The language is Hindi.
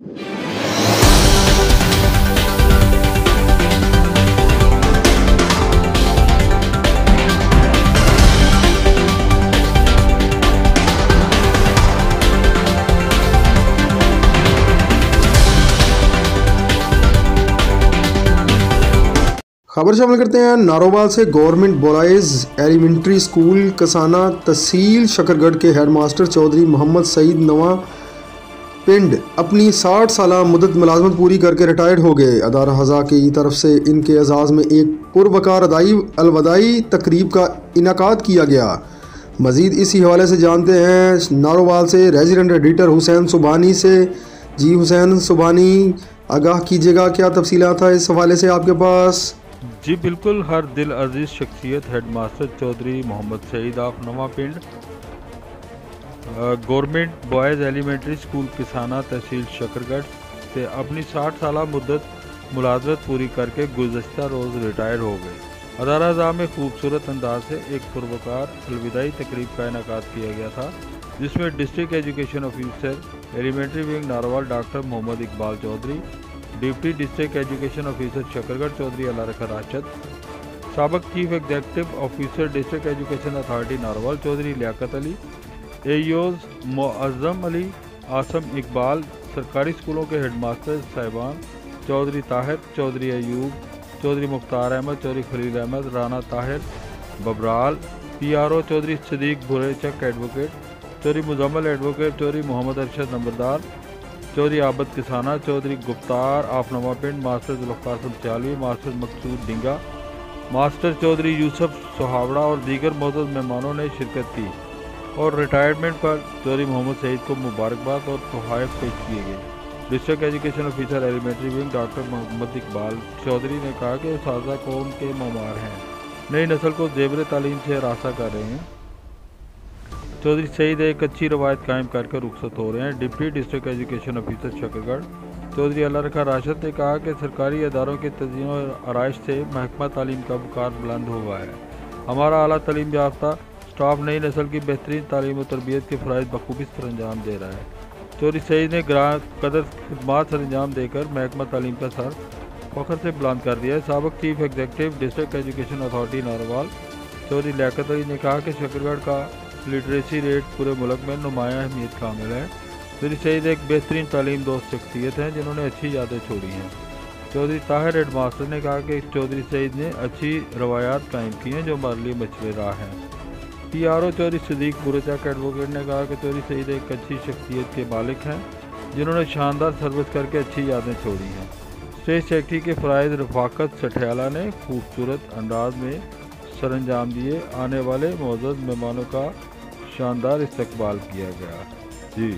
खबर शामिल करते हैं नारोवाल से। Government boys elementary school Kasana तहसील शकरगढ़ के हेडमास्टर चौधरी मोहम्मद सईद नवा पिंड अपनी 60 साला मुद्दत मुलाजमत पूरी करके रिटायर्ड हो गए। अदारा हज़ा की तरफ से इनके एजाज़ में एक पुरवकार अलवदाई तकरीब का इनाकाद किया गया। मज़ीद इसी हवाले से जानते हैं नारोवाल से रेजिडेंट एडिटर हुसैन सुबहानी से। जी हुसैन सुबहानी, आगाह कीजिएगा, क्या तफसीलात है इस हवाले से आपके पास? जी बिल्कुल, हर दिल अजीज शख्सियत हेडमास्टर चौधरी मोहम्मद सईद ऑफ नवा पिंड गवर्नमेंट बॉयज़ एलिमेंट्री स्कूल किसाना तहसील शकरगढ़ से अपनी 60 साला मुद्दत मुलाजमत पूरी करके गुज़श्ता रोज़ रिटायर हो गए। अदारा हज़ा में खूबसूरत अंदाज से एक पुरवकार अलविदाई तकरीब का इनाकाद किया गया था, जिसमें district education officer elementary wing Narowal doctor Mohammad Iqbal Chaudhry, deputy district education officer Shakargarh Chaudhry Allah Rakha Rashid, साबक chief executive officer district education authority Narowal Chaudhry Liaqat Ali, AEOs Muazzam Ali, Asim Iqbal, सरकारी स्कूलों के हेडमास्टर साहिबान Chaudhry Tahir, Chaudhry Ayub, Chaudhry Mukhtar Ahmad, Chaudhry Khalil Ahmad, Rana Tahir Babral, PRO Chaudhry Sadiq Bhurechak advocate, Chaudhry Muzammil advocate, Chaudhry Mohammad Arshad नंबरदार, चौधरी आबद किसाना, चौधरी गुप्तार ऑफ नवा पिंड, मास्टर जुल्फ़ार सियालवी, मास्टर मकसूद डिंगा, मास्टर चौधरी यूसुफ सुहावड़ा और दीगर मौजूद मेहमानों ने शिरकत की और रिटायरमेंट पर चौधरी मोहम्मद सईद को मुबारकबाद और तोहफ़े पेश किए गए। District education officer elementary wing doctor Mohammad Iqbal Chaudhary ने कहा कि उस्ताज़ा कौम के ममार हैं, नई नस्ल को ज़ेवर तालीम से रास्ता कर रहे हैं। चौधरी सईद एक अच्छी रवायत कायम करके रुखसत हो रहे हैं। Deputy district education officer Shakargarh Chaudhry Allah Rakha Rashid ने कहा कि सरकारी अदारों के तंजीम और आराइश से महकमा तालीम का वक़ार बुलंद हुआ है। हमारा आला तालीम याफ्ता स्टाफ नई नस्ल की बेहतरीन तालीम और तरबियत के फ़राइज़ बखूबी सर अंजाम दे रहा है। चौधरी सईद ने ग्रां कदर खिदमात सर अंजाम देकर महकमा तालीम का सर फ़ख्र से बुलंद कर दिया है। साबक chief executive district education authority Narowal Chaudhry Liaqat Ali ने कहा कि शकरगढ़ का लिटरेसी रेट पूरे मुल्क में नुमायाँ अहमियत कामिल है। चौधरी सईद एक बेहतरीन तालीम दोस्त शख्सियत हैं जिन्होंने अच्छी यादें छोड़ी हैं। चौधरी ताहिर हेडमास्टर ने कहा कि चौधरी सईद ने अच्छी रवायात कायम की हैं जो हमारे लिए मशरे राह हैं। PRO चौधरी सदीक बुरेचक एडवोकेट ने कहा कि चौधरी सईद एक अच्छी शख्सियत के मालिक हैं जिन्होंने शानदार सर्विस करके अच्छी यादें छोड़ी हैं। स्टेट सेक्रेटरी के फ़राइज़ रफ़ाकत सठियाला ने खूबसूरत अंदाज में सर अंजाम दिए। आने वाले मौजूद मेहमानों का शानदार इस्तकबाल किया गया। जी।